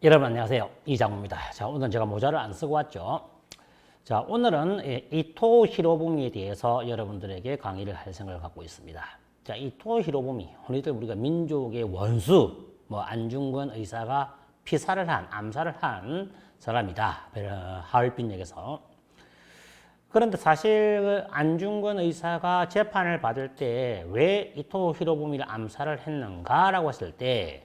여러분 안녕하세요. 이장우입니다. 자, 오늘 제가 모자를 안 쓰고 왔죠. 자, 오늘은 이토 히로부미에 대해서 여러분들에게 강의를 할 생각을 갖고 있습니다. 자, 이토 히로부미, 흔히들 우리가 민족의 원수, 안중근 의사가 암살을 한 사람이다. 하얼빈역에서. 그런데 사실 안중근 의사가 재판을 받을 때 왜 이토 히로부미를 암살을 했는가라고 했을 때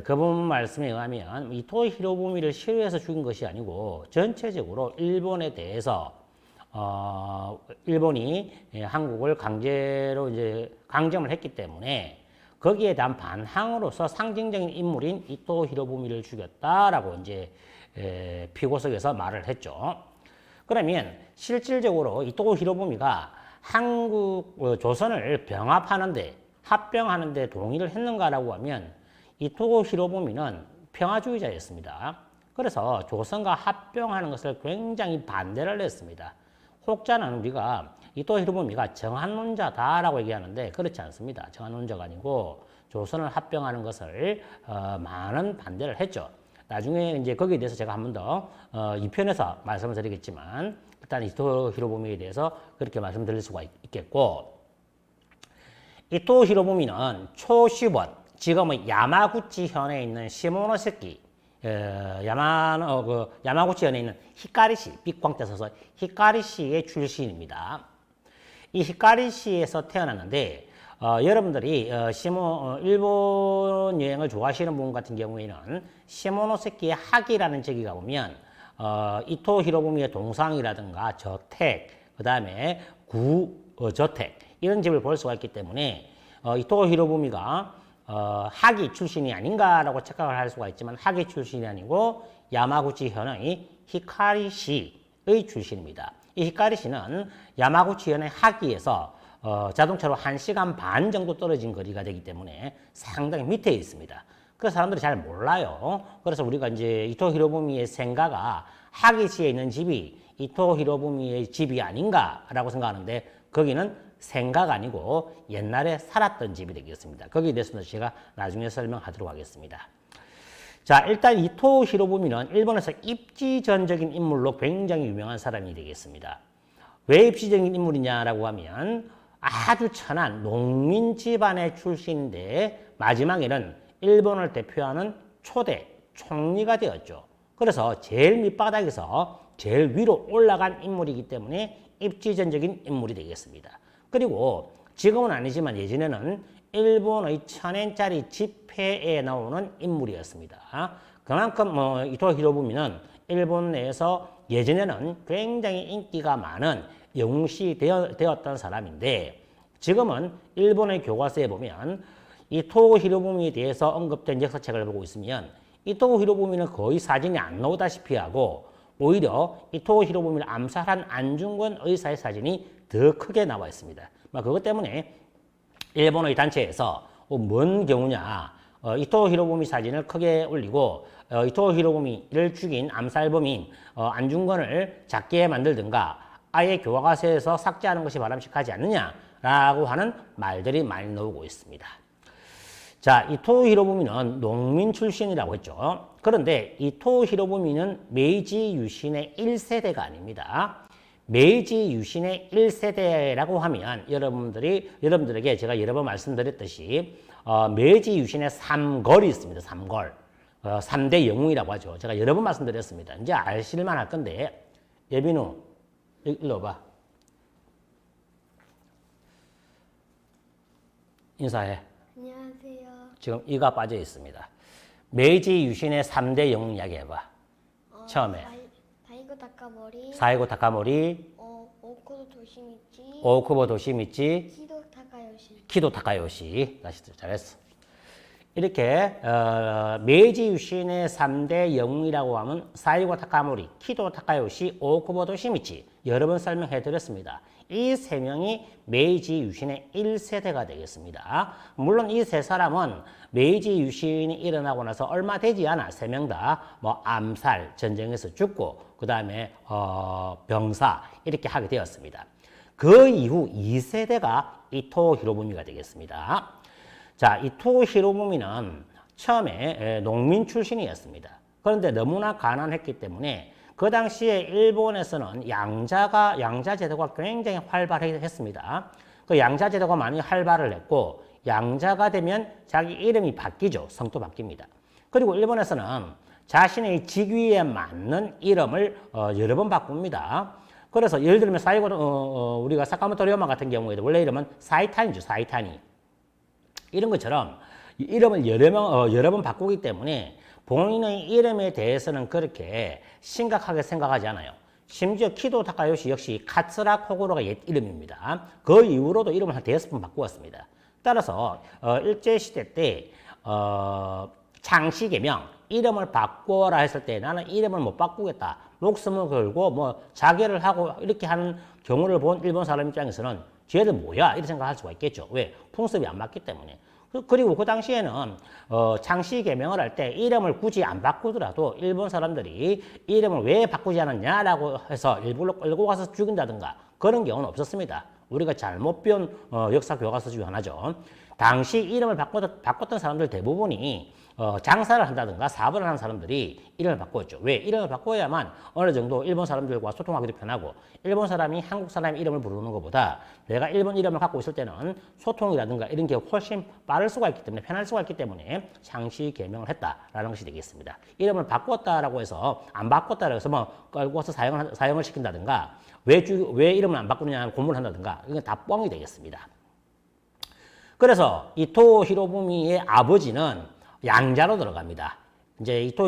그분 말씀에 의하면 이토 히로부미를 시위해서 죽인 것이 아니고 전체적으로 일본에 대해서 일본이 한국을 강제로 이제 강점을 했기 때문에 거기에 대한 반항으로서 상징적인 인물인 이토 히로부미를 죽였다라고 이제 피고석에서 말을 했죠. 그러면 실질적으로 이토 히로부미가 조선을 합병하는데 동의를 했는가라고 하면 이토 히로부미는 평화주의자였습니다. 그래서 조선과 합병하는 것을 굉장히 반대를 했습니다. 혹자는 우리가 이토 히로부미가 정한론자다라고 얘기하는데 그렇지 않습니다. 정한론자가 아니고 조선을 합병하는 것을 많은 반대를 했죠. 나중에 이제 거기에 대해서 제가 한 번 더 2편에서 말씀을 드리겠지만 일단 이토 히로부미에 대해서 그렇게 말씀드릴 수가 있겠고, 이토 히로부미는 초시원, 지금은 야마구치현에 있는 시모노세키, 야마구치현에 있는 히카리시, 빛광자 써서 히카리시의 출신입니다. 이 히카리시에서 태어났는데, 여러분들이 일본 여행을 좋아하시는 분 같은 경우에는 시모노세키의 하기라는 지역에 가보면 이토 히로부미의 동상이라든가 저택, 그 다음에 저택 이런 집을 볼 수가 있기 때문에 이토 히로부미가 하기 출신이 아닌가라고 착각을 할 수가 있지만 하기 출신이 아니고 야마구치현의 히카리시의 출신입니다. 이 히카리시는 야마구치현의 하기에서 자동차로 1시간 반 정도 떨어진 거리가 되기 때문에 상당히 밑에 있습니다. 그래서 사람들이 잘 몰라요. 그래서 우리가 이제 이토 히로부미의 생가가 하기시에 있는 집이 이토 히로부미의 집이 아닌가라고 생각하는데 거기는 생가가 아니고 옛날에 살았던 집이 되겠습니다. 거기에 대해서는 제가 나중에 설명하도록 하겠습니다. 자, 일단 이토 히로부미는 일본에서 입지전적인 인물로 굉장히 유명한 사람이 되겠습니다. 왜 입지적인 인물이냐라고 하면 아주 천한 농민 집안의 출신인데 마지막에는 일본을 대표하는 초대 총리가 되었죠. 그래서 제일 밑바닥에서 제일 위로 올라간 인물이기 때문에 입지전적인 인물이 되겠습니다. 그리고 지금은 아니지만 예전에는 일본의 1000엔짜리 지폐에 나오는 인물이었습니다. 그만큼 이토 히로부미는 일본 내에서 예전에는 굉장히 인기가 많은 영웅시 되었던 사람인데 지금은 일본의 교과서에 보면 이토 히로부미에 대해서 언급된 역사책을 보고 있으면 이토 히로부미는 거의 사진이 안 나오다시피 하고 오히려 이토 히로부미를 암살한 안중근 의사의 사진이 더 크게 나와 있습니다. 그것 때문에 일본의 단체에서 뭔 경우냐, 이토 히로부미 사진을 크게 올리고 이토 히로부미를 죽인 암살범인 안중근을 작게 만들든가 아예 교과서에서 삭제하는 것이 바람직하지 않느냐라고 하는 말들이 많이 나오고 있습니다. 자, 이토 히로부미는 농민 출신이라고 했죠. 그런데 이토 히로부미는 메이지 유신의 1세대가 아닙니다. 메이지 유신의 1세대라고 하면 여러분들에게 제가 여러 번 말씀드렸듯이 메이지 유신의 3걸이 있습니다. 3걸. 3대 영웅이라고 하죠. 제가 여러 번 말씀드렸습니다. 이제 아실만 할 건데 예빈우, 일로 와봐. 인사해. 안녕하세요. 지금 이가 빠져 있습니다. 메이지 유신의 3대 영웅 이야기 해봐. 처음에. 사이고 타카모리, 오쿠보 도시미치, 오쿠보 도시미치, 키도 타카요시. 다시 잘했어. 이렇게 메이지 유신의 3대 영웅이라고 하면 사이고 타카모리, 키도 타카요시, 오쿠보 도시미치 여러 번 설명해 드렸습니다. 이 세 명이 메이지 유신의 1세대가 되겠습니다. 물론 이 세 사람은 메이지 유신이 일어나고 나서 얼마 되지 않아 세 명 다 암살, 전쟁에서 죽고 그 다음에 병사 이렇게 하게 되었습니다. 그 이후 2세대가 이토 히로부미가 되겠습니다. 자, 이토 히로부미는 처음에 농민 출신이었습니다. 그런데 너무나 가난했기 때문에 그 당시에 일본에서는 양자 제도가 굉장히 활발했습니다. 그 양자 제도가 많이 활발을 했고 양자가 되면 자기 이름이 바뀌죠. 성도 바뀝니다. 그리고 일본에서는 자신의 직위에 맞는 이름을 여러 번 바꿉니다. 그래서 예를 들면 우리가 사카모토 료마 같은 경우에도 원래 이름은 사이탄이죠. 사이탄이. 이런 것처럼 이름을 여러 번 바꾸기 때문에 본인의 이름에 대해서는 그렇게 심각하게 생각하지 않아요. 심지어 키도 타카요시 역시 카츠라 코고로가 옛 이름입니다. 그 이후로도 이름을 한 5번 바꾸었습니다. 따라서 일제시대 때 창씨개명 이름을 바꿔라 했을 때 나는 이름을 못 바꾸겠다. 목숨을 걸고 뭐 자결을 하고 이렇게 하는 경우를 본 일본 사람 입장에서는 쟤들 뭐야? 이렇게 생각할 수가 있겠죠. 왜? 풍습이 안 맞기 때문에. 그리고 그 당시에는 창씨 개명을 할 때 이름을 굳이 안 바꾸더라도 일본 사람들이 이름을 왜 바꾸지 않았냐라고 해서 일부러 끌고 가서 죽인다든가 그런 경우는 없었습니다. 우리가 잘못 배운 역사 교과서 중 하나죠. 당시 이름을 바꿨던 사람들 대부분이 장사를 한다든가 사업을 하는 사람들이 이름을 바꾸었죠. 왜? 이름을 바꿔야만 어느 정도 일본 사람들과 소통하기도 편하고 일본 사람이 한국 사람의 이름을 부르는 것보다 내가 일본 이름을 갖고 있을 때는 소통이라든가 이런 게 훨씬 빠를 수가 있기 때문에 편할 수가 있기 때문에 창씨 개명을 했다라는 것이 되겠습니다. 이름을 바꿨다라고 해서 안 바꿨다라고 해서 뭐 끌고 와서 사용을 시킨다든가 왜 이름을 안 바꾸느냐 고문을 한다든가 이건 다 뻥이 되겠습니다. 그래서 이토 히로부미의 아버지는 양자로 들어갑니다. 이제 이토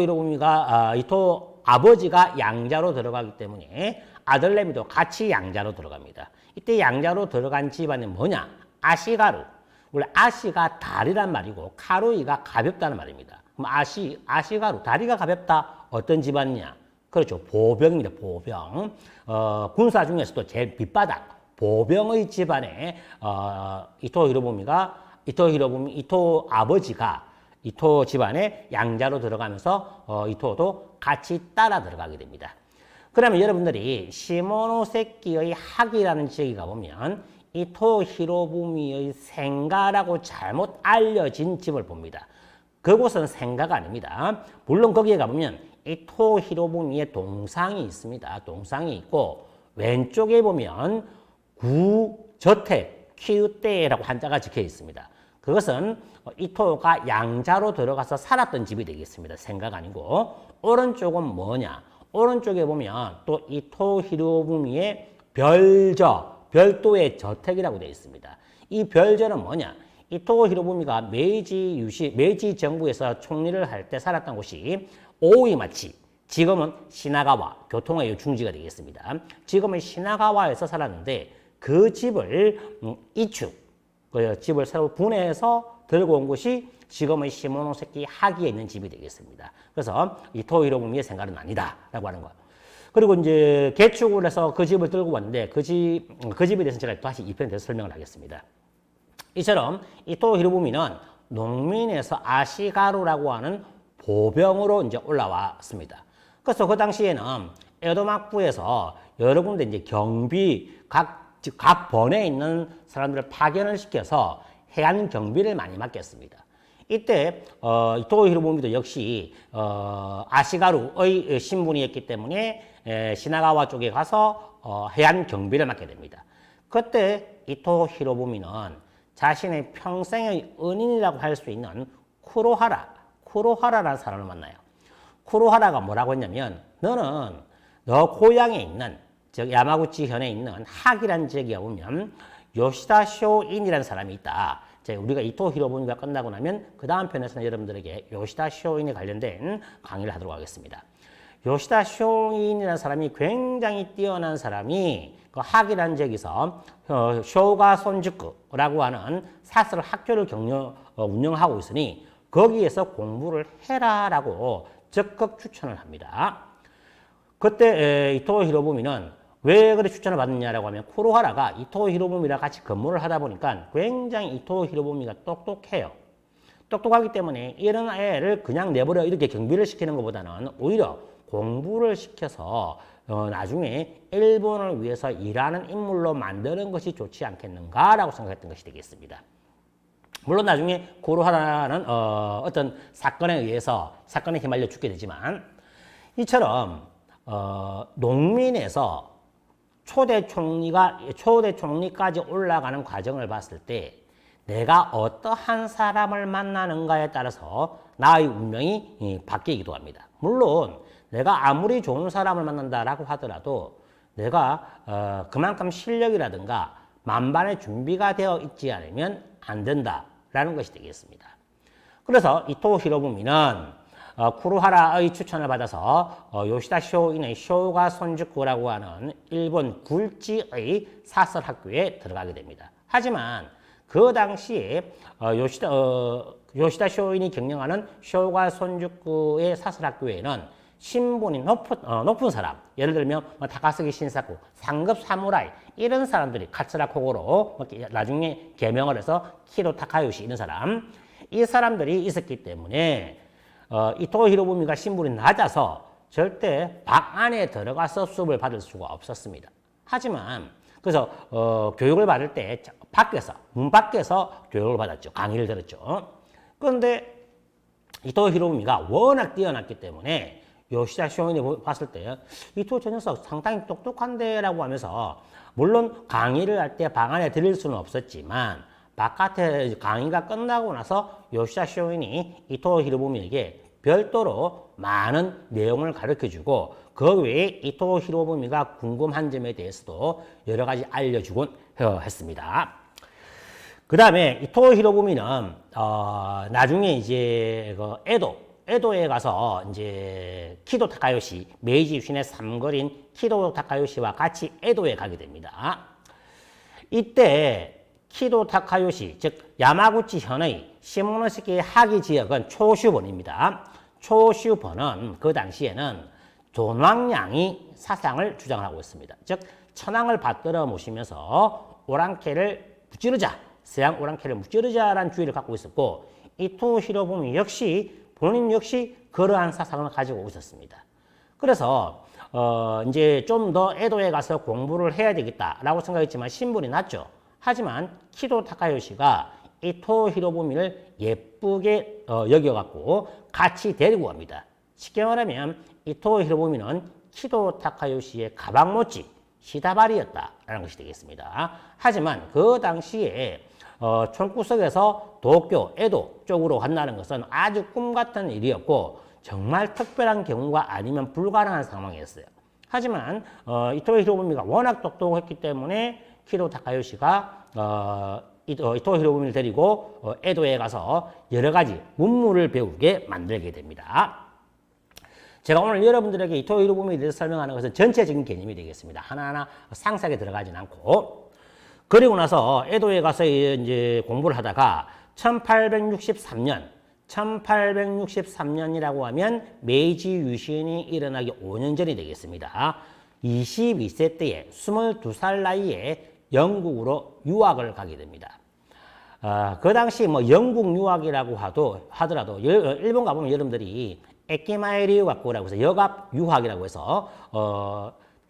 아버지가 양자로 들어가기 때문에 아들내미도 같이 양자로 들어갑니다. 이때 양자로 들어간 집안이 뭐냐? 아시가루. 원래 아시가 다리란 말이고 카루이가 가볍다는 말입니다. 그럼 아시가루, 다리가 가볍다. 어떤 집안이냐? 그렇죠. 보병입니다. 보병. 군사 중에서도 제일 밑바닥. 보병의 집안에 이토 아버지가 이토 집안에 양자로 들어가면서 이토도 같이 따라 들어가게 됩니다. 그러면 여러분들이 시모노세키의 학이라는 지역에 가보면 이토 히로부미의 생가라고 잘못 알려진 집을 봅니다. 그곳은 생가가 아닙니다. 물론 거기에 가보면 이토 히로부미의 동상이 있습니다. 동상이 있고 왼쪽에 보면 구저택 키우테라고 한자가 적혀 있습니다. 그것은 이토가 양자로 들어가서 살았던 집이 되겠습니다. 생각 아니고. 오른쪽은 뭐냐? 오른쪽에 보면 또 이토 히로부미의 별도의 저택이라고 되어 있습니다. 이 별저는 뭐냐? 이토 히로부미가 메이지 정부에서 총리를 할 때 살았던 곳이 오이마치, 지금은 시나가와, 교통의 중지가 되겠습니다. 지금은 시나가와에서 살았는데 그 집을 그 집을 새로 분해해서 들고 온 곳이 지금의 시모노세키 하기에 있는 집이 되겠습니다. 그래서 이토 히로부미의 생각은 아니다라고 하는 거예요. 그리고 이제 개축을 해서 그 집을 들고 왔는데 그 집에 대해서 제가 다시 2편에 대해서 설명을 하겠습니다. 이처럼 이토 히로부미는 농민에서 아시가루라고 하는 보병으로 이제 올라왔습니다. 그래서 그 당시에는 에도막부에서 여러 군데 이제 경비 각 번에 있는 사람들을 파견을 시켜서 해안 경비를 많이 맡겼습니다. 이때 이토 히로부미도 역시 아시가루의 신분이었기 때문에 시나가와 쪽에 가서 해안 경비를 맡게 됩니다. 그때 이토 히로부미는 자신의 평생의 은인이라고 할 수 있는 쿠로하라라는 사람을 만나요. 쿠로하라가 뭐라고 했냐면 너는 너 고향에 있는 즉 야마구치 현에 있는 학이라는 지역에 오면 요시다 쇼인이라는 사람이 있다. 우리가 이토 히로부미가 끝나고 나면 그 다음 편에서는 여러분들에게 요시다 쇼인에 관련된 강의를 하도록 하겠습니다. 요시다 쇼인이라는 사람이 굉장히 뛰어난 사람이 그 학이라는 지역에서 쇼가 손주쿠라고 하는 사설 학교를 운영하고 있으니 거기에서 공부를 해라라고 적극 추천을 합니다. 그때 이토 히로부미는 왜 그래 추천을 받느냐라고 하면 쿠로하라가 이토 히로부미랑 같이 근무를 하다 보니까 굉장히 이토 히로부미가 똑똑해요. 똑똑하기 때문에 이런 애를 그냥 내버려 이렇게 경비를 시키는 것보다는 오히려 공부를 시켜서 나중에 일본을 위해서 일하는 인물로 만드는 것이 좋지 않겠는가라고 생각했던 것이 되겠습니다. 물론 나중에 고루하라는 어떤 사건에 의해서 사건에 휘말려 죽게 되지만 이처럼 농민에서 초대 총리까지 올라가는 과정을 봤을 때 내가 어떠한 사람을 만나는가에 따라서 나의 운명이 바뀌기도 합니다. 물론 내가 아무리 좋은 사람을 만난다라고 하더라도 내가 그만큼 실력이라든가 만반의 준비가 되어 있지 않으면 안 된다라는 것이 되겠습니다. 그래서 이토 히로부미는 쿠루하라의 추천을 받아서 요시다 쇼인의 쇼가 손주쿠라고 하는 일본 굴지의 사설학교에 들어가게 됩니다. 하지만 그 당시에 요시다 쇼인이 경영하는 쇼가 손주쿠의 사설학교에는 신분이 높은 사람, 예를 들면 다카스기 신사쿠, 상급 사무라이 이런 사람들이 카츠라 코고로 나중에 개명을 해서 키도 타카요시 이런 사람, 이 사람들이 있었기 때문에 이토 히로부미가 신분이 낮아서 절대 방 안에 들어가서 수업을 받을 수가 없었습니다. 하지만 그래서 교육을 받을 때 문 밖에서 교육을 받았죠. 강의를 들었죠. 그런데 이토 히로부미가 워낙 뛰어났기 때문에 요시다 쇼인이 봤을 때 이토 저 녀석 상당히 똑똑한데 라고 하면서 물론 강의를 할 때 방 안에 들일 수는 없었지만 바깥에 강의가 끝나고 나서 요시다 쇼인이 이토 히로부미에게 별도로 많은 내용을 가르쳐주고 그 외에 이토 히로부미가 궁금한 점에 대해서도 여러 가지 알려주곤 했습니다. 그 다음에 이토 히로부미는 나중에 이제 그 에도에 가서 이제 키도 타카요시, 메이지 유신의 삼거리인 키도 타카요시와 같이 에도에 가게 됩니다. 이때 키도 타카요시, 즉 야마구치 현의 시모노세키의 학위 지역은 초슈본입니다. 초슈본은 그 당시에는 존왕량이 사상을 주장을 하고 있습니다. 즉 천황을 받들어 모시면서 오랑캐를 무찌르자, 서양 오랑캐를 무찌르자라는 주의를 갖고 있었고 이토 히로부미 본인 역시 그러한 사상을 가지고 있었습니다. 그래서 이제 좀 더 에도에 가서 공부를 해야 되겠다라고 생각했지만 신분이 낮죠. 하지만 키도 타카요시가 이토 히로부미를 예쁘게 여겨갖고 같이 데리고 갑니다. 쉽게 말하면 이토 히로부미는 키도 타카요시의 가방모찌 시다바리였다라는 것이 되겠습니다. 하지만 그 당시에 총구석에서 도쿄, 에도 쪽으로 간다는 것은 아주 꿈 같은 일이었고 정말 특별한 경우가 아니면 불가능한 상황이었어요. 하지만 이토 히로부미가 워낙 똑똑했기 때문에 키도 타카요시가 이토 히로부미를 데리고 에도에 가서 여러 가지 문물을 배우게 만들게 됩니다. 제가 오늘 여러분들에게 이토 히로부미에 대해서 설명하는 것은 전체적인 개념이 되겠습니다. 하나하나 상세하게 들어가진 않고. 그리고 나서 에도에 가서 이제 공부를 하다가 1863년이라고 하면 메이지 유신이 일어나기 5년 전이 되겠습니다. 22세 때에 22살 나이에 영국으로 유학을 가게 됩니다. 그 당시 뭐 영국 유학이라고 하더라도 일본 가보면 여러분들이 에키마에리유학고라고 해서 역업 유학이라고 해서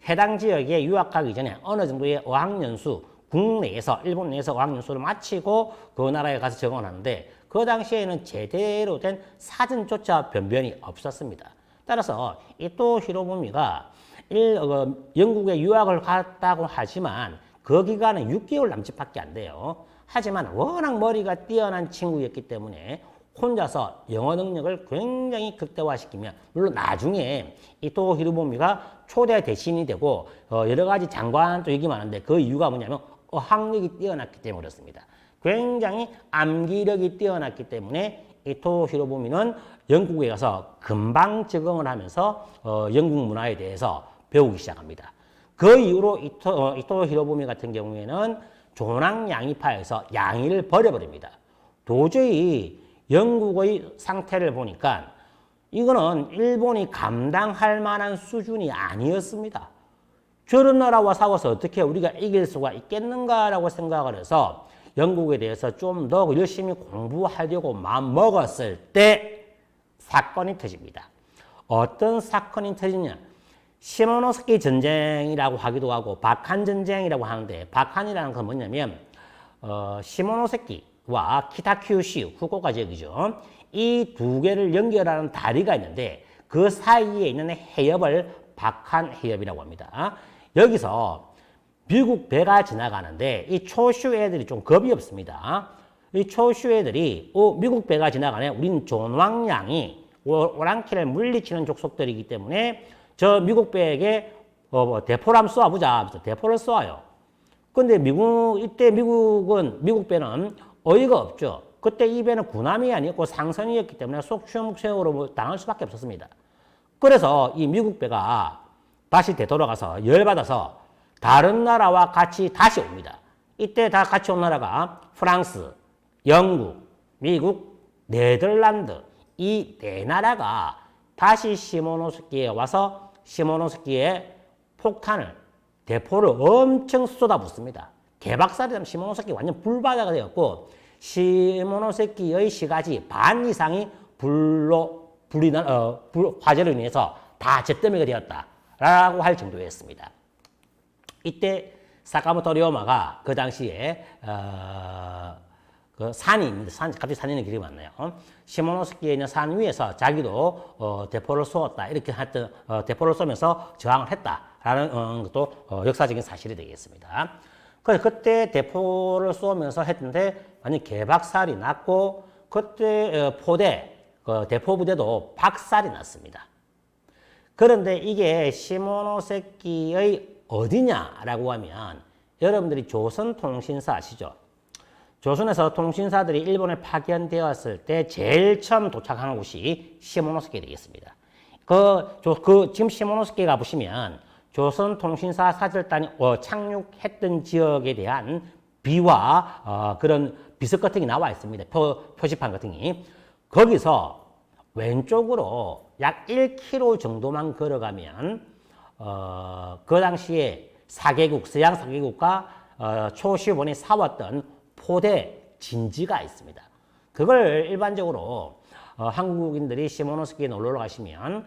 해당 지역에 유학하기 전에 어느 정도의 어학연수 국내에서 일본 내에서 어학연수를 마치고 그 나라에 가서 적응을 하는데 그 당시에는 제대로 된 사전조차 변변이 없었습니다. 따라서 이토 히로부미가 영국에 유학을 갔다고 하지만 그 기간은 6개월 남짓밖에 안 돼요. 하지만 워낙 머리가 뛰어난 친구였기 때문에 혼자서 영어 능력을 굉장히 극대화시키며 물론 나중에 이토 히로부미가 초대 대신이 되고 여러 가지 장관도 얘기 많은데 그 이유가 뭐냐면 어학력이 뛰어났기 때문에 그렇습니다. 굉장히 암기력이 뛰어났기 때문에 이토 히로부미는 영국에 가서 금방 적응을 하면서 영국 문화에 대해서 배우기 시작합니다. 그 이후로 이토 히로부미 같은 경우에는 존왕 양이파에서 양의를 버려버립니다. 도저히 영국의 상태를 보니까 이거는 일본이 감당할 만한 수준이 아니었습니다. 저런 나라와 싸워서 어떻게 우리가 이길 수가 있겠는가라고 생각을 해서 영국에 대해서 좀 더 열심히 공부하려고 마음 먹었을 때 사건이 터집니다. 어떤 사건이 터지냐? 시모노스키 전쟁이라고 하기도 하고 박한 전쟁이라고 하는데 박한이라는 건 뭐냐면 시모노세키 와 키타큐슈 후쿠오카 지역이죠. 이 두 개를 연결하는 다리가 있는데 그 사이에 있는 해협을 박한 해협이라고 합니다. 여기서 미국 배가 지나가는데 이 초슈 애들이 좀 겁이 없습니다. 이 초슈 애들이 미국 배가 지나가네. 우린 존왕양이 오랑캐를 물리치는 족속들이기 때문에 저 미국 배에게 대포를 한번 쏘아보자. 그래서 대포를 쏘아요. 근데 이때 미국 배는 어이가 없죠. 그때 이 배는 군함이 아니었고 상선이었기 때문에 속수무책으로 당할 수밖에 없었습니다. 그래서 이 미국 배가 다시 되돌아가서 열받아서 다른 나라와 같이 다시 옵니다. 이때 다 같이 온 나라가 프랑스, 영국, 미국, 네덜란드 이 네 나라가 다시 시모노스키에 와서 시모노스키에 폭탄을 대포를 엄청 쏟아붓습니다. 개박살이 나면 시모노세키 완전 불바다가 되었고 시모노세키의 시가지 반 이상이 화재로 인해서 다 잿더미가 되었다라고 할 정도였습니다. 이때 사카모토 료마가 그 당시에 그 산이 있는데 갑자기 산이 있는 길이 많네요. 시모노스키에 있는 산 위에서 자기도 대포를 쏘았다 이렇게 했던 대포를 쏘면서 저항을 했다라는 것도 역사적인 사실이 되겠습니다. 그래서 그때 대포를 쏘면서 했는데 완전 개박살이 났고 그때 대포 부대도 박살이 났습니다. 그런데 이게 시모노세키의 어디냐라고 하면 여러분들이 조선통신사 아시죠? 조선에서 통신사들이 일본에 파견되었을 때 제일 처음 도착한 곳이 시모노스키 되겠습니다. 지금 시모노스키가 보시면 조선통신사 사절단이 착륙했던 지역에 대한 비와 그런 비석 같은 게 나와 있습니다. 표지판 같은 게. 거기서 왼쪽으로 약 1km 정도만 걸어가면 그 당시에 서양 4개국과 초시본이 싸웠던 포대 진지가 있습니다. 그걸 일반적으로 한국인들이 시모노스키에 놀러 가시면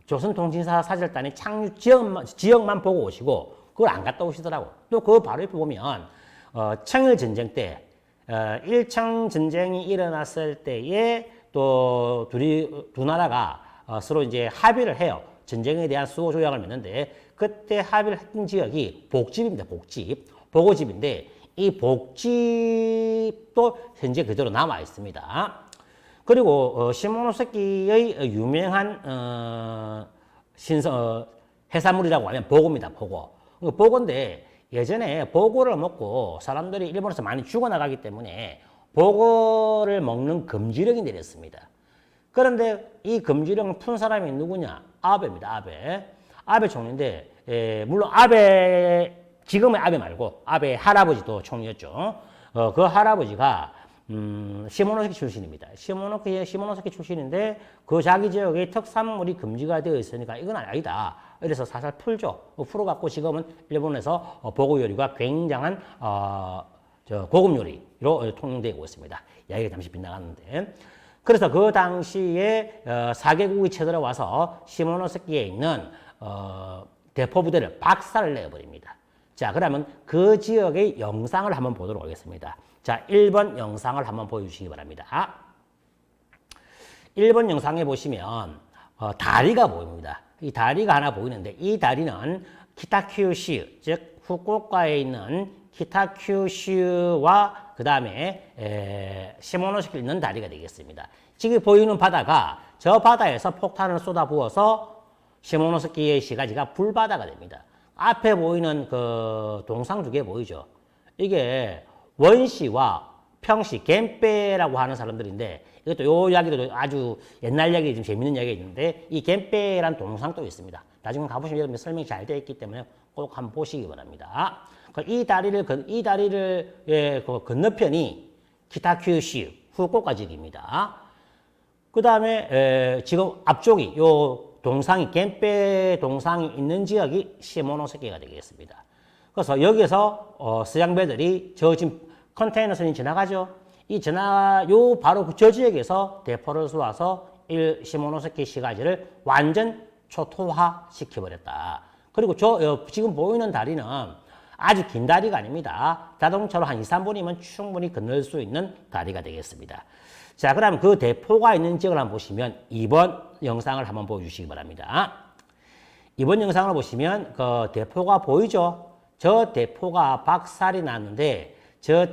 조선통신사 사절단의 착륙 지역만 보고 오시고 그걸 안 갔다 오시더라고. 또 그 바로 옆에 보면 청일전쟁 때 1청 전쟁이 일어났을 때에 또 두 나라가 서로 이제 합의를 해요. 전쟁에 대한 수호 조약을 맺는데 그때 합의를 했던 지역이 복집입니다. 보고집인데 이 복집도 현재 그대로 남아 있습니다. 그리고 시모노세키의 유명한 해산물이라고 하면 보고입니다. 보고인데 예전에 보고를 먹고 사람들이 일본에서 많이 죽어나가기 때문에 보고를 먹는 금지령이 내렸습니다. 그런데 이 금지령을 푼 사람이 누구냐? 아베입니다. 아베 총리인데 물론 지금의 아베 말고 아베 할아버지도 총리였죠. 그 할아버지가 시모노세키 출신입니다. 시모노세키 출신인데 그 자기 지역의 특산물이 금지가 되어 있으니까 이건 아니다. 그래서 살살 풀어갖고 지금은 일본에서 보고 요리가 굉장한 고급 요리로 통용되고 있습니다. 이야기가 잠시 빗나갔는데 그래서 그 당시에 4개국이 쳐들어와서 시모노세키에 있는 대포 부대를 박살을 내버립니다. 자, 그러면 그 지역의 영상을 한번 보도록 하겠습니다. 자, 1번 영상을 한번 보여주시기 바랍니다. 1번 영상에 보시면 다리가 보입니다. 이 다리가 하나 보이는데 이 다리는 키타큐슈, 즉 후쿠오카에 있는 키타큐슈와 그 다음에 시모노세키에 있는 다리가 되겠습니다. 지금 보이는 바다가 저 바다에서 폭탄을 쏟아부어서 시모노세키의 시가지가 불바다가 됩니다. 앞에 보이는 그 동상 두 개 보이죠? 이게 원시와 평시, 겐페라고 하는 사람들인데 이것도 요 이야기도 아주 옛날 이야기 좀 재밌는 이야기가 있는데 이 겐페라는 동상도 있습니다. 나중에 가보시면 여러분 설명이 잘 되어 있기 때문에 꼭 한번 보시기 바랍니다. 이 다리를 그 건너편이 키타큐슈 후쿠오카 지역입니다. 그 다음에 지금 앞쪽이 요 동상이 겐페 동상이 있는 지역이 시모노세키가 되겠습니다. 그래서 여기에서 서양배들이 지금 컨테이너선이 지나가죠. 바로 저 지역에서 대포를 쏘아서 시모노세키 시가지를 완전 초토화 시켜버렸다. 그리고 지금 보이는 다리는 아주 긴 다리가 아닙니다. 자동차로 한 2, 3분이면 충분히 건널 수 있는 다리가 되겠습니다. 자, 그럼 그 대포가 있는 지역을 한번 보시면 이번 영상을 한번 보여주시기 바랍니다. 이번 영상을 보시면 그 대포가 보이죠? 저 대포가 박살이 났는데 지금은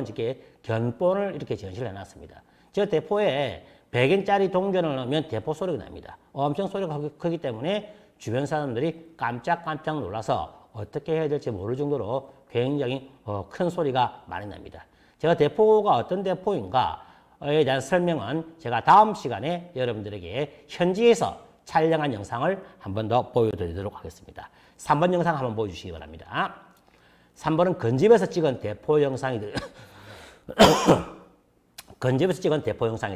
이렇게 견본을 이렇게 전시를 해놨습니다. 저 대포에 100엔짜리 동전을 넣으면 대포 소리가 납니다. 엄청 소리가 크기 때문에 주변 사람들이 깜짝깜짝 놀라서 어떻게 해야 될지 모를 정도로 굉장히 큰 소리가 많이 납니다. 제가 대포가 어떤 대포인가에 대한 설명은 제가 다음 시간에 여러분들에게 현지에서 촬영한 영상을 한 번 더 보여드리도록 하겠습니다. 3번 영상 한번 보여주시기 바랍니다. 3번은 건집에서 찍은 대포 영상이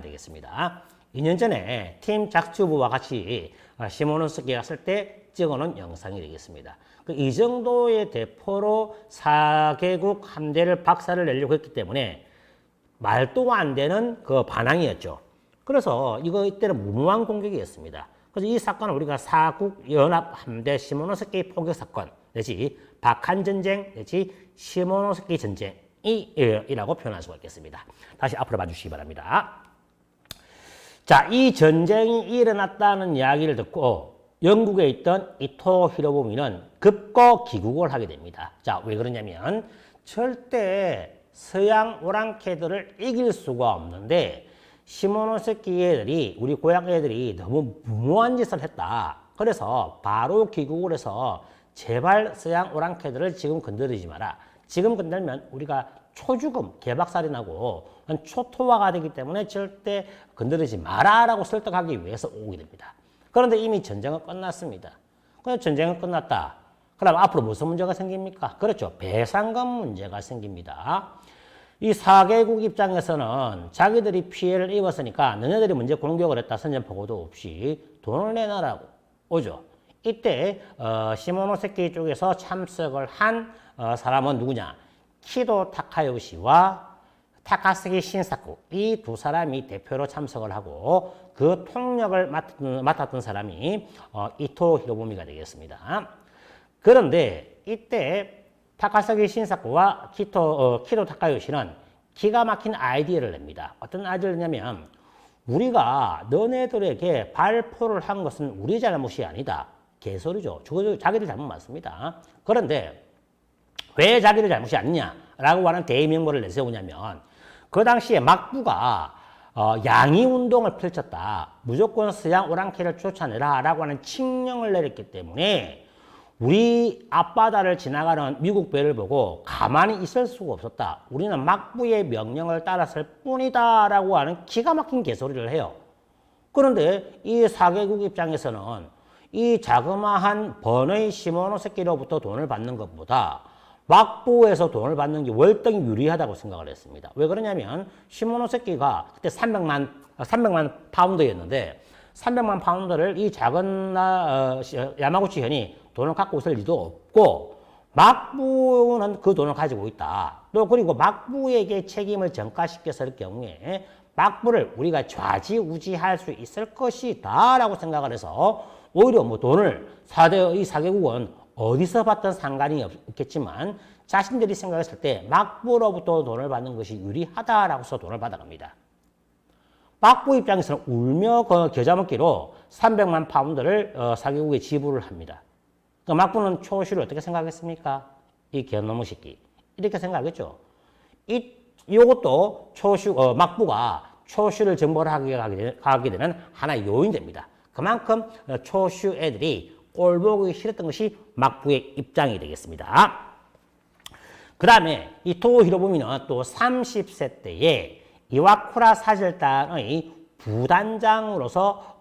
되겠습니다. 2년 전에 팀 작튜브와 같이 시모노스키에 갔을 때 찍어놓은 영상이 되겠습니다. 이 정도의 대포로 4개국 함대를 박살을 내려고 했기 때문에 말도 안 되는 그 반항이었죠. 그래서 이때는 무모한 공격이었습니다. 그래서 이 사건은 우리가 4국 연합 함대 시모노스키 포격 사건 내지 박한 전쟁 내지 시모노스키 전쟁이라고 표현할 수가 있겠습니다. 다시 앞으로 봐주시기 바랍니다. 자, 이 전쟁이 일어났다는 이야기를 듣고 영국에 있던 이토 히로부미는 급거 귀국을 하게 됩니다. 자, 왜 그러냐면 절대 서양 오랑캐들을 이길 수가 없는데 시모노세키 애들이 우리 고향 애들이 너무 무모한 짓을 했다. 그래서 바로 귀국을 해서 제발 서양 오랑캐들을 지금 건드리지 마라. 지금 건들면 우리가 초죽음, 개박살이 나고 초토화가 되기 때문에 절대 건드리지 마라라고 설득하기 위해서 오게 됩니다. 그런데 이미 전쟁은 끝났습니다. 전쟁은 끝났다. 그럼 앞으로 무슨 문제가 생깁니까? 그렇죠. 배상금 문제가 생깁니다. 이 4개국 입장에서는 자기들이 피해를 입었으니까 너네들이 먼저 공격을 했다. 선전포고도 없이 돈을 내놔라고 오죠. 이때 시모노세키 쪽에서 참석을 한 사람은 누구냐? 키도 타카요시와 타카스기 신사쿠 이 두 사람이 대표로 참석을 하고 그 통역을 맡았던 사람이 이토 히로부미가 되겠습니다. 그런데 이때 타카스기 신사쿠와 키도 타카요시는 기가 막힌 아이디어를 냅니다. 어떤 아이디어를 내냐면 우리가 너네들에게 발포를 한 것은 우리 잘못이 아니다. 개소리죠. 자기들 잘못 맞습니다. 그런데 왜 자기들 잘못이 아니냐라고 하는 대의명분을 내세우냐면 그 당시에 막부가 양이운동을 펼쳤다. 무조건 서양 오랑캐를 쫓아내라라고 하는 칙령을 내렸기 때문에 우리 앞바다를 지나가는 미국 배를 보고 가만히 있을 수가 없었다. 우리는 막부의 명령을 따랐을 뿐이다 라고 하는 기가 막힌 개소리를 해요. 그런데 이 4개국 입장에서는 이 자그마한 번의 시모노세키로부터 돈을 받는 것보다 막부에서 돈을 받는 게 월등히 유리하다고 생각을 했습니다. 왜 그러냐면 시모노세키가 그때 300만 파운드였는데 300만 파운드를 이 작은 야마구치현이 돈을 갖고 있을 리도 없고 막부는 그 돈을 가지고 있다. 또 그리고 막부에게 책임을 전가시켰을 경우에 막부를 우리가 좌지우지할 수 있을 것이다 라고 생각을 해서 오히려 뭐 돈을 이 4개국은 어디서 받던 상관이 없겠지만 자신들이 생각했을 때 막부로부터 돈을 받는 것이 유리하다라고 해서 돈을 받아갑니다. 막부 입장에서는 울며 겨자먹기로 300만 파운드를 4개국에 지불을 합니다. 그러니까 막부는 초시를 어떻게 생각했습니까? 이 개놈의 새끼. 이렇게 생각하겠죠. 이것도 막부가 초슈를 정벌하게 되는 하나의 요인이 됩니다. 그만큼 초슈 애들이 꼴보기 싫었던 것이 막부의 입장이 되겠습니다. 그 다음에 이토 히로부미는 또 30세 때에 이와쿠라 사절단의 부단장으로서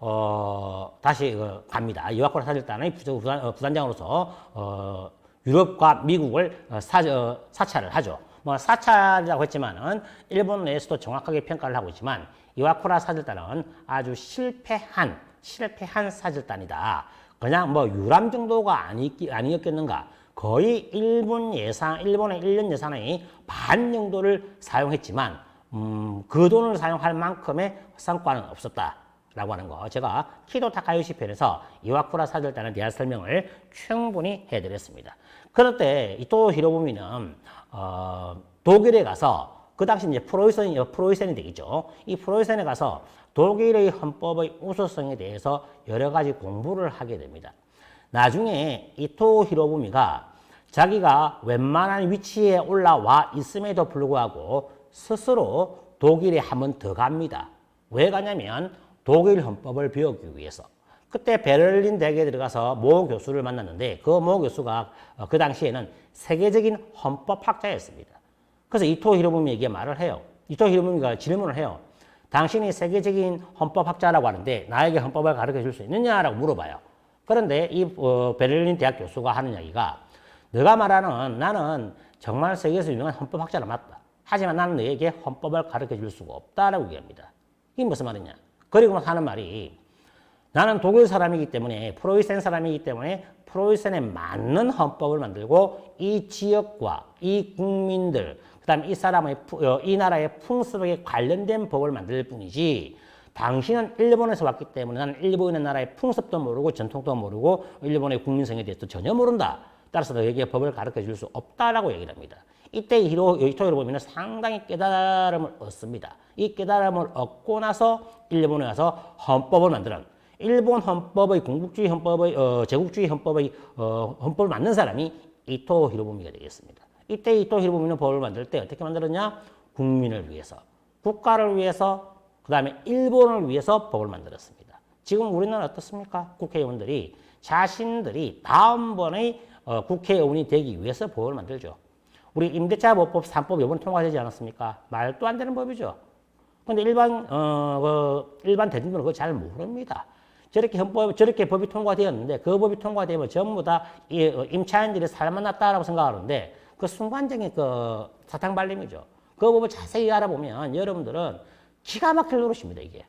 다시 갑니다. 이와쿠라 사절단의 부단장으로서 유럽과 미국을 사찰을 하죠. 뭐 사찰이라고 했지만은 일본 내에서도 정확하게 평가를 하고 있지만 이와쿠라 사절단은 아주 실패한 사절단이다. 그냥 뭐 유람 정도가 아니었겠는가. 거의 일본의 1년 예산의 반 정도를 사용했지만 그 돈을 사용할 만큼의 성과는 없었다. 라고 하는 거 제가 키도 타카요시 편에서 이와쿠라 사절단에 대한 설명을 충분히 해드렸습니다. 그럴 때 이토 히로부미는 독일에 가서 그 당시 이제 프로이센이 되겠죠. 이 프로이센에 가서 독일의 헌법의 우수성에 대해서 여러 가지 공부를 하게 됩니다. 나중에 이토 히로부미가 자기가 웬만한 위치에 올라와 있음에도 불구하고 스스로 독일에 한 번 더 갑니다. 왜 가냐면 독일 헌법을 배우기 위해서. 그때 베를린 대학에 들어가서 모 교수를 만났는데 그 모 교수가 그 당시에는 세계적인 헌법학자였습니다. 그래서 이토 히로부미에게 말을 해요. 이토 히로부미가 질문을 해요. 당신이 세계적인 헌법학자라고 하는데 나에게 헌법을 가르쳐 줄 수 있느냐라고 물어봐요. 그런데 이 베를린 대학 교수가 하는 이야기가 너가 말하는 나는 정말 세계에서 유명한 헌법학자라 맞다. 하지만 나는 너에게 헌법을 가르쳐 줄 수가 없다라고 얘기합니다. 이게 무슨 말이냐? 그리고 하는 말이 나는 독일 사람이기 때문에 프로이센 사람이기 때문에 프로이센에 맞는 헌법을 만들고 이 지역과 이 국민들 그다음에 이 나라의 풍습에 관련된 법을 만들 뿐이지 당신은 일본에서 왔기 때문에 나는 일본의 나라의 풍습도 모르고 전통도 모르고 일본의 국민성에 대해서 전혀 모른다. 따라서 너에게 법을 가르쳐 줄 수 없다라고 얘기를 합니다. 이때 이토 히로부미는 상당히 깨달음을 얻습니다. 이 깨달음을 얻고 나서 일본에 가서 헌법을 만드는 일본 헌법의 군국주의 헌법의 제국주의 헌법을 만든 사람이 이토 히로부미가 되겠습니다. 이때 이토 히로부미는 법을 만들 때 어떻게 만들었냐? 국민을 위해서, 국가를 위해서, 그 다음에 일본을 위해서 법을 만들었습니다. 지금 우리나라 어떻습니까? 국회의원들이 자신들이 다음번에 국회의원이 되기 위해서 법을 만들죠. 우리 임대차 보호법 3법 이번에 통과되지 않았습니까? 말도 안 되는 법이죠. 근데 일반 대중들은 그거 잘 모릅니다. 저렇게 법이 통과되었는데 그 법이 통과되면 전부 다 임차인들이 살만 났다라고 생각하는데 그 순간적인 그 사탕 발림이죠. 그 법을 자세히 알아보면 여러분들은 기가 막힐 노릇입니다, 이게.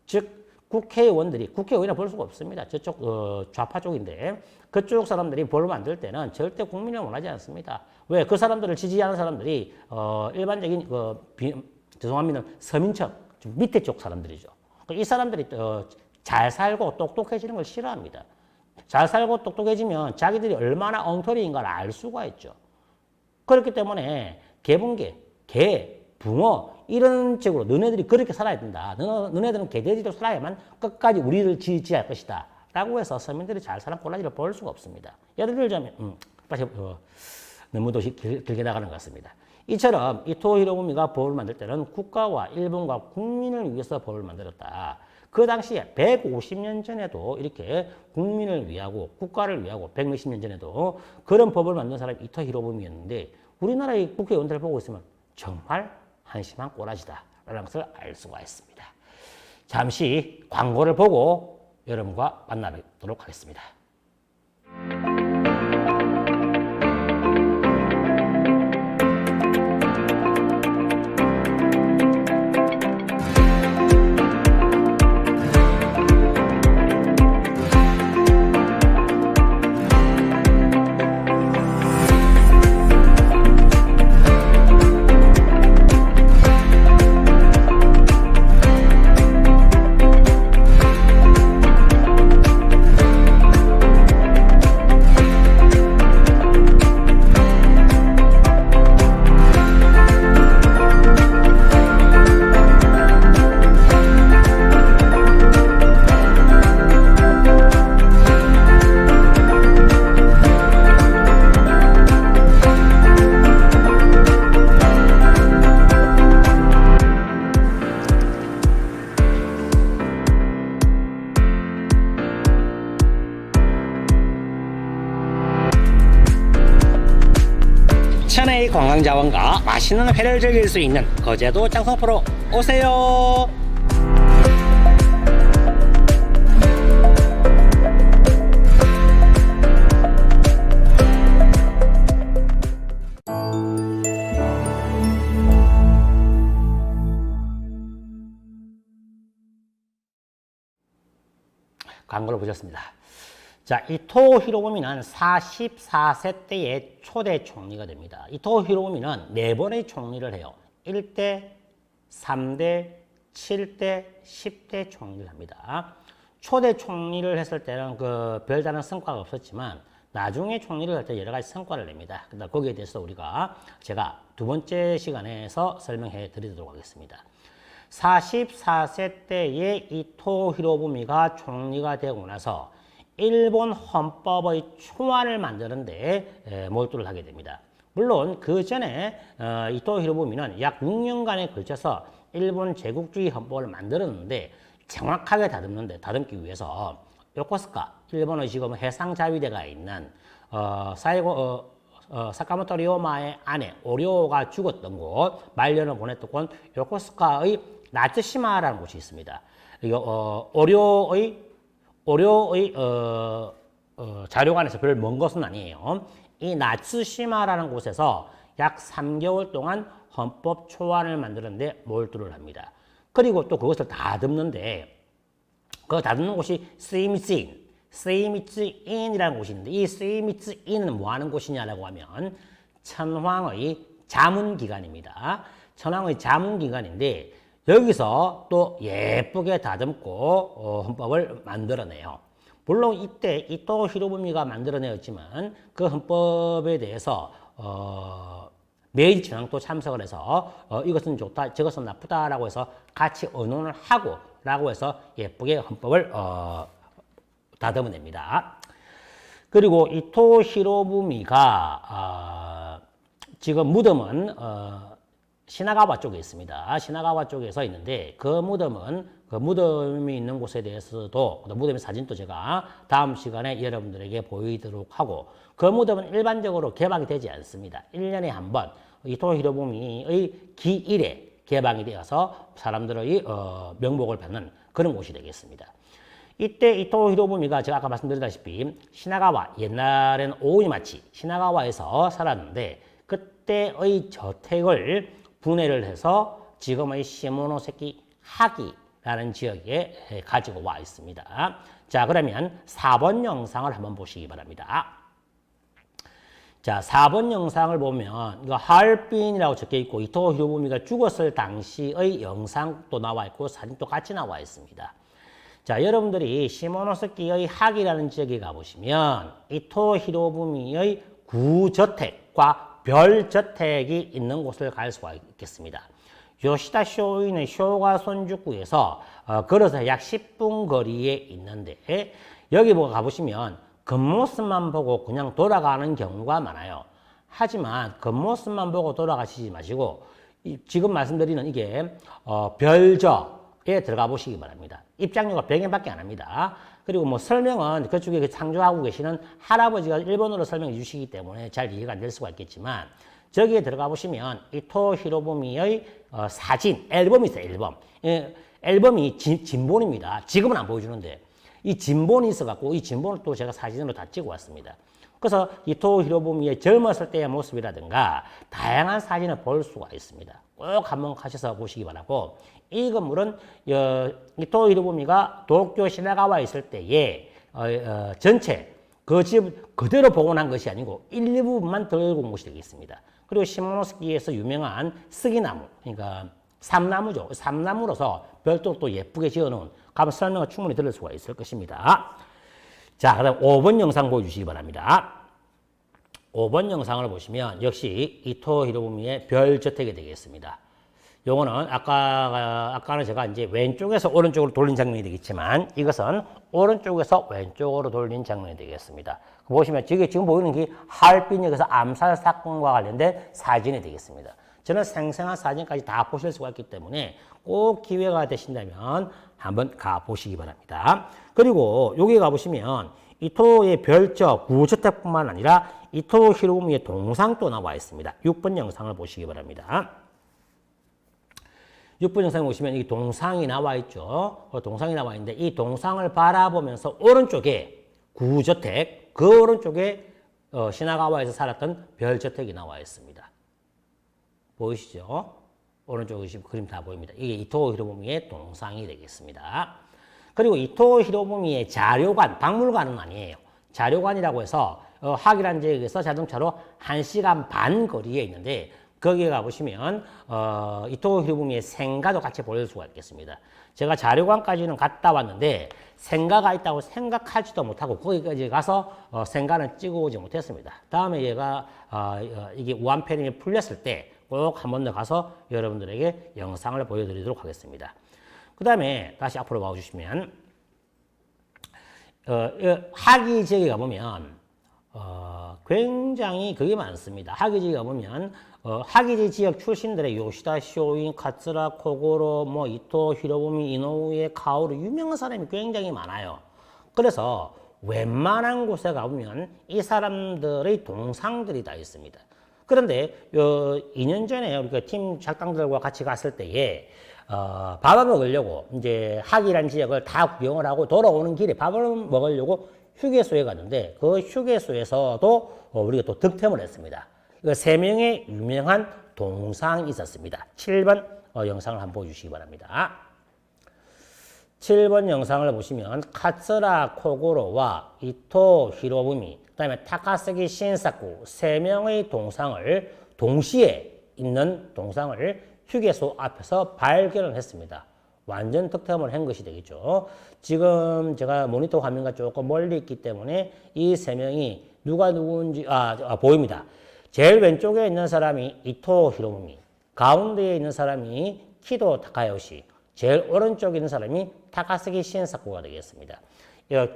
즉, 국회의원이라 볼 수가 없습니다. 저쪽 좌파 쪽인데 그쪽 사람들이 법을 만들 때는 절대 국민을 원하지 않습니다. 왜? 그 사람들을 지지하는 사람들이 일반적인 죄송합니다. 서민층 밑에 쪽 사람들이죠. 이 사람들이 잘 살고 똑똑해지는 걸 싫어합니다. 잘 살고 똑똑해지면 자기들이 얼마나 엉터리인가를 알 수가 있죠. 그렇기 때문에 개분개, 개, 붕어 이런 식으로 너네들이 그렇게 살아야 된다. 너네들은 개돼지로 살아야만 끝까지 우리를 지지할 것이다. 라고 해서 서민들이 잘 사는 꼴라지를 볼 수가 없습니다. 예를 들자면 너무 길게 나가는 것 같습니다. 이처럼 이토 히로부미가 법을 만들 때는 국가와 일본과 국민을 위해서 법을 만들었다. 그 당시에 150년 전에도 이렇게 국민을 위하고 국가를 위하고 100몇십 년 전에도 그런 법을 만든 사람이 이토 히로부미였는데 우리나라의 국회의원들을 보고 있으면 정말 한심한 꼬라지다라는 것을 알 수가 있습니다. 잠시 광고를 보고 여러분과 만나뵙도록 하겠습니다. 천혜의 관광자원과 맛있는 회를 즐길 수 있는 거제도 장성포로 오세요. 광고를 보셨습니다. 자, 이토 히로부미는 44세 때의 초대 총리가 됩니다. 이토 히로부미는 4번의 총리를 해요. 1대, 3대, 7대, 10대 총리를 합니다. 초대 총리를 했을 때는 그 별다른 성과가 없었지만 나중에 총리를 할 때 여러 가지 성과를 냅니다. 근데 거기에 대해서 제가 두 번째 시간에서 설명해 드리도록 하겠습니다. 44세 때에 이토 히로부미가 총리가 되고 나서 일본 헌법의 초안을 만드는데 몰두를 하게 됩니다. 물론 그 전에 이토 히로부미는 약 6년간에 걸쳐서 일본 제국주의 헌법을 만들었는데 정확하게 다듬기 위해서 요코스카, 일본의 지금 해상자위대가 있는 사카모토 료마의 아내 오료가 죽었던 곳, 말년을 보냈던 곳 요코스카의 나츠시마라는 곳이 있습니다. 오료의 자료관에서 별 먼 것은 아니에요. 이 나츠시마라는 곳에서 약 3개월 동안 헌법 초안을 만드는데 몰두를 합니다. 그리고 또 그것을 다듬는데 그 다듬는 곳이 스이미츠인이라는 곳이 있는데 이 스이미츠인은 뭐 하는 곳이냐라고 하면 천황의 자문기관입니다. 천황의 자문기관인데 여기서 또 예쁘게 다듬고 헌법을 만들어내요. 물론 이때 이토 히로부미가 만들어내었지만 그 헌법에 대해서 메이지 천황도 참석을 해서 이것은 좋다, 저것은 나쁘다라고 해서 같이 의논을 하고 라고 해서 예쁘게 헌법을 다듬어냅니다. 그리고 이토 히로부미가 지금 무덤은 시나가와 쪽에 있습니다. 시나가와 쪽에서 있는데 그 무덤이 있는 곳에 대해서도 무덤의 사진도 제가 다음 시간에 여러분들에게 보이도록 하고 그 무덤은 일반적으로 개방이 되지 않습니다. 1년에 한 번 이토 히로부미의 기일에 개방이 되어서 사람들의 명복을 받는 그런 곳이 되겠습니다. 이때 이토 히로부미가 제가 아까 말씀드렸다시피 시나가와 옛날에는 오우이마치 시나가와에서 살았는데 그때의 저택을 분해를 해서 지금의 시모노세키 하기라는 지역에 가지고 와 있습니다. 자, 그러면 4번 영상을 한번 보시기 바랍니다. 자, 4번 영상을 보면 이거 하얼빈이라고 적혀 있고 이토 히로부미가 죽었을 당시의 영상도 나와 있고 사진도 같이 나와 있습니다. 자, 여러분들이 시모노스키의 하기라는 지역에 가보시면 이토 히로부미의 구저택과 별저택이 있는 곳을 갈 수가 있겠습니다. 요시다 쇼인의 쇼가 손주구에서 걸어서 약 10분 거리에 있는데 여기 가보시면 겉모습만 보고 그냥 돌아가는 경우가 많아요. 하지만 겉모습만 보고 돌아가시지 마시고 지금 말씀드리는 이게 별저에 들어가 보시기 바랍니다. 입장료가 100엔밖에 안 합니다. 그리고 뭐 설명은 그쪽에 창조하고 계시는 할아버지가 일본어로 설명해 주시기 때문에 잘 이해가 안 될 수가 있겠지만 저기에 들어가 보시면 이토 히로부미의 사진, 앨범이 있어요. 앨범. 앨범이 진본입니다. 지금은 안 보여주는데 이 진본이 있어갖고 이 진본을 또 제가 사진으로 다 찍어 왔습니다. 그래서 이토 히로부미의 젊었을 때의 모습이라든가 다양한 사진을 볼 수가 있습니다. 꼭 한번 가셔서 보시기 바라고 이 건물은 이토 히로부미가 도쿄 시나가와에 있을 때에 전체 그 집 그대로 복원한 것이 아니고 일부분만 들고 온 것이 되겠습니다. 그리고 시모노스키에서 유명한 스기나무, 그러니까 삼나무죠. 삼나무로서 별도로 또 예쁘게 지어놓은 가면 설명을 충분히 들을 수가 있을 것입니다. 자, 그다음 5번 영상 보여주시기 바랍니다. 5번 영상을 보시면 역시 이토 히로부미의 별저택이 되겠습니다. 요거는 아까는 제가 이제 왼쪽에서 오른쪽으로 돌린 장면이 되겠지만 이것은 오른쪽에서 왼쪽으로 돌린 장면이 되겠습니다. 보시면 지금 보이는 게 하얼빈역에서 암살 사건과 관련된 사진이 되겠습니다. 저는 생생한 사진까지 다 보실 수가 있기 때문에 꼭 기회가 되신다면 한번 가보시기 바랍니다. 그리고 여기 가보시면 이토의 별저 구저택뿐만 아니라 이토 히로부미의 동상도 나와 있습니다. 6번 영상을 보시기 바랍니다. 6번 영상에 보시면 이 동상이 나와 있죠. 동상이 나와 있는데 이 동상을 바라보면서 오른쪽에 구저택, 그 오른쪽에 시나가와에서 살았던 별저택이 나와 있습니다. 보이시죠? 오른쪽에 지금 그림 다 보입니다. 이게 이토 히로부미의 동상이 되겠습니다. 그리고 이토 히로부미의 자료관, 박물관은 아니에요. 자료관이라고 해서 하기란 지역에서 자동차로 1시간 반 거리에 있는데 거기에 가보시면 이토 히로부미의 생가도 같이 볼 수가 있겠습니다. 제가 자료관까지는 갔다 왔는데 생가가 있다고 생각하지도 못하고 거기까지 가서 생가는 찍어오지 못했습니다. 다음에 얘가 이게 우한폐렴이 풀렸을 때 꼭 한 번 더 가서 여러분들에게 영상을 보여드리도록 하겠습니다. 그 다음에 다시 앞으로 와주시면 하기 지역에 가보면 굉장히 그게 많습니다. 하기 지역에 가보면 하기지 지역 출신들의 요시다 쇼인, 카츠라 코고로, 뭐 이토 히로부미, 이노우에, 가오루 유명한 사람이 굉장히 많아요. 그래서 웬만한 곳에 가보면 이 사람들의 동상들이 다 있습니다. 그런데 2년 전에 우리가 팀 작당들과 같이 갔을 때에 밥을 먹으려고 이제 하기란 지역을 다 구경을 하고 돌아오는 길에 밥을 먹으려고 휴게소에 갔는데 그 휴게소에서도 우리가 또 득템을 했습니다. 세 명의 유명한 동상이 있었습니다. 7번 영상을 한번 보여주시기 바랍니다. 7번 영상을 보시면 카츠라 코고로와 이토 히로부미, 그 다음에 타카스기 신사쿠 세 명의 동상을 동시에 있는 동상을 휴게소 앞에서 발견을 했습니다. 완전 득템을 한 것이 되겠죠. 지금 제가 모니터 화면과 조금 멀리 있기 때문에 이 세 명이 누가 누구인지 보입니다. 제일 왼쪽에 있는 사람이 이토 히로부미, 가운데에 있는 사람이 키도 타카요시, 제일 오른쪽에 있는 사람이 타카스기 신사쿠가 되겠습니다.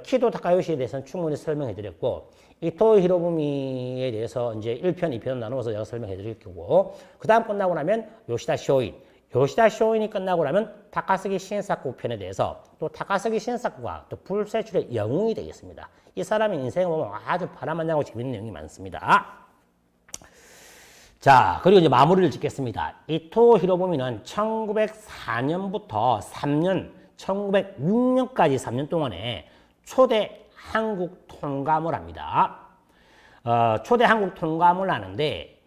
키도 타카요시에 대해서는 충분히 설명해 드렸고, 이토 히로부미에 대해서 이제 1편, 2편 나누어서 제가 설명해 드릴 거고, 그 다음 끝나고 나면 요시다 쇼인, 요시다 쇼인이 끝나고 나면 타카스기 신사쿠 편에 대해서 또 타카스기 신사쿠가 또 불세출의 영웅이 되겠습니다. 이 사람의 인생을 보면 아주 파란만장하고 재밌는 내용이 많습니다. 자, 그리고 이제 마무리를 짓겠습니다. 이토 히로부미는 1904년부터 3년, 1906년까지 3년 동안에 초대 한국 통감을 합니다. 초대 한국 통감을 하는데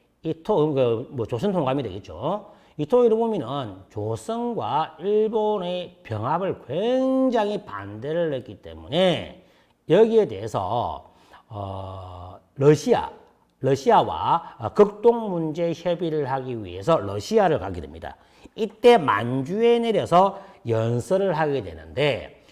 조선 통감이 되겠죠. 이토 히로부미는 조선과 일본의 병합을 굉장히 반대를 했기 때문에 여기에 대해서 러시아와 극동 문제 협의를 하기 위해서 러시아를 가게 됩니다. 이때 만주에 내려서 연설을 하게 되는데,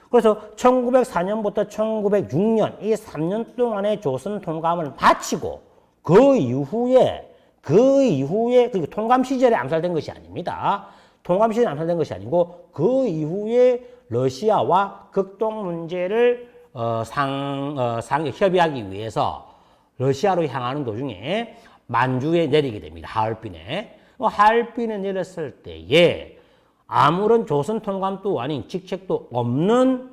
그래서 1904년부터 1906년 이 3년 동안의 조선 통감을 마치고 그 이후에 그 통감 시절에 암살된 것이 아닙니다. 통감 시절에 암살된 것이 아니고 그 이후에 러시아와 극동 문제를 협의하기 위해서 러시아로 향하는 도중에 만주에 내리게 됩니다. 하얼빈에. 하얼빈에 내렸을 때에 아무런 조선 통감도 아닌 직책도 없는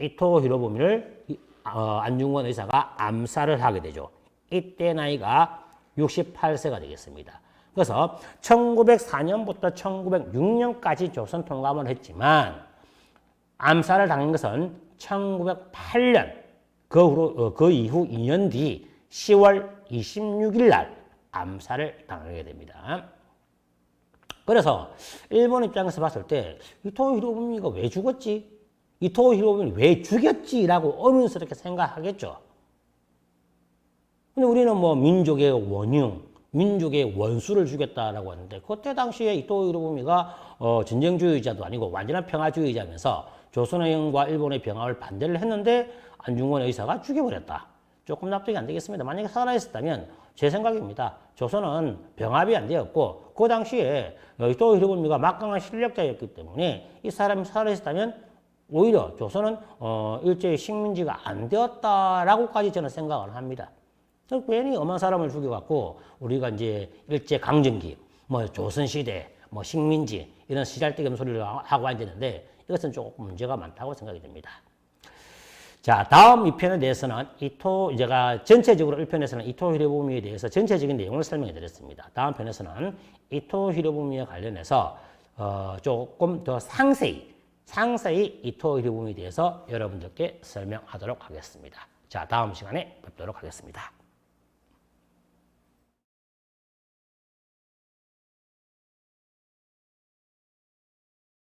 이토 히로부미를 안중근 의사가 암살을 하게 되죠. 이때 나이가 68세가 되겠습니다. 그래서 1904년부터 1906년까지 조선 통감을 했지만 암살을 당한 것은 1908년 그 이후 2년 뒤 10월 26일 날 암살을 당하게 됩니다. 그래서 일본 입장에서 봤을 때 이토 히로부미가 왜 죽었지? 이토 히로부미를 왜 죽였지? 라고 어민스럽게 생각하겠죠. 근데 우리는 뭐 민족의 원흉, 민족의 원수를 죽였다라고 하는데 그때 당시에 이토 히로부미가 전쟁주의자도 아니고 완전한 평화주의자면서 조선과 일본의 병합을 반대를 했는데 안중근 의사가 죽여버렸다. 조금 납득이 안 되겠습니다. 만약에 살아있었다면 제 생각입니다. 조선은 병합이 안 되었고 그 당시에 이토 히로부미가 막강한 실력자였기 때문에 이 사람이 살아있었다면 오히려 조선은 일제의 식민지가 안 되었다라고까지 저는 생각을 합니다. 괜히 엄한 사람을 죽여갖고 우리가 이제 일제 강점기, 뭐 조선시대, 뭐 식민지 이런 시잘데기 없는 소리를 하고 앉았는데 이것은 조금 문제가 많다고 생각이 됩니다. 자, 다음 2편에 대해서는 제가 전체적으로 1편에서는 이토 히로부미에 대해서 전체적인 내용을 설명해 드렸습니다. 다음 편에서는 이토 히로부미와 관련해서 조금 더 상세히 이토 히로부미에 대해서 여러분들께 설명하도록 하겠습니다. 자, 다음 시간에 뵙도록 하겠습니다.